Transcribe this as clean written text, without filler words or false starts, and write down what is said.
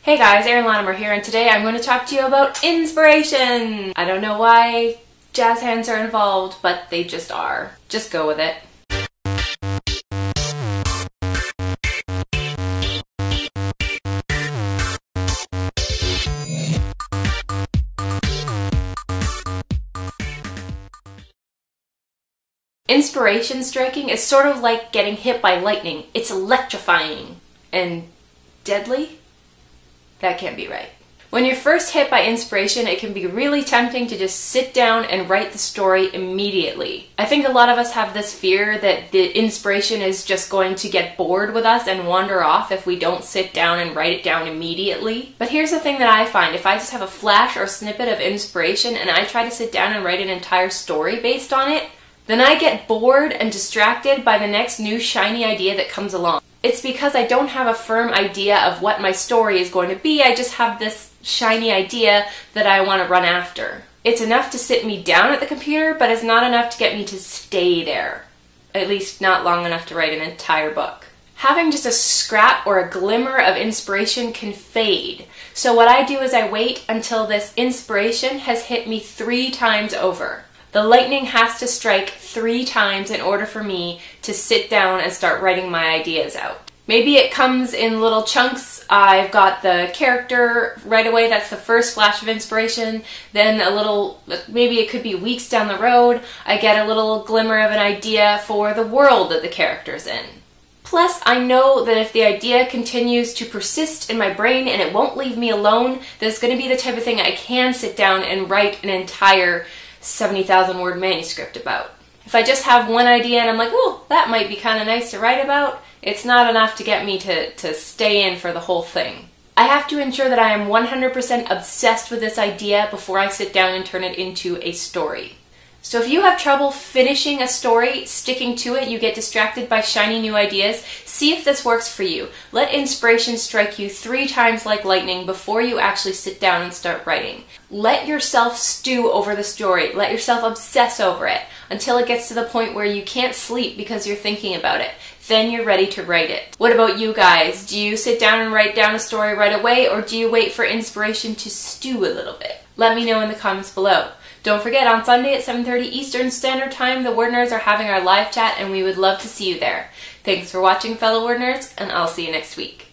Hey guys, Erin here, and today I'm going to talk to you about inspiration! I don't know why jazz hands are involved, but they just are. Just go with it. Inspiration striking is sort of like getting hit by lightning. It's electrifying. And deadly? That can't be right. When you're first hit by inspiration, it can be really tempting to just sit down and write the story immediately. I think a lot of us have this fear that the inspiration is just going to get bored with us and wander off if we don't sit down and write it down immediately. But here's the thing that I find. If I just have a flash or snippet of inspiration and I try to sit down and write an entire story based on it, then I get bored and distracted by the next new shiny idea that comes along. It's because I don't have a firm idea of what my story is going to be. I just have this shiny idea that I want to run after. It's enough to sit me down at the computer, but it's not enough to get me to stay there. At least not long enough to write an entire book. Having just a scrap or a glimmer of inspiration can fade. So what I do is I wait until this inspiration has hit me 3 times over. The lightning has to strike 3 times in order for me to sit down and start writing my ideas out. Maybe it comes in little chunks. I've got the character right away, that's the first flash of inspiration. Then maybe it could be weeks down the road, I get a little glimmer of an idea for the world that the character's in. Plus, I know that if the idea continues to persist in my brain and it won't leave me alone, then it's going to be the type of thing I can sit down and write an entire 70,000 word manuscript about. If I just have one idea and I'm like, oh, that might be kind of nice to write about, it's not enough to get me to stay in for the whole thing. I have to ensure that I am 100% obsessed with this idea before I sit down and turn it into a story. So if you have trouble finishing a story, sticking to it, you get distracted by shiny new ideas, see if this works for you. Let inspiration strike you 3 times like lightning before you actually sit down and start writing. Let yourself stew over the story. Let yourself obsess over it until it gets to the point where you can't sleep because you're thinking about it. Then you're ready to write it. What about you guys? Do you sit down and write down a story right away, or do you wait for inspiration to stew a little bit? Let me know in the comments below. Don't forget, on Sunday at 7:30 Eastern Standard Time, the WordNerds are having our live chat and we would love to see you there. Thanks for watching, fellow WordNerds, and I'll see you next week.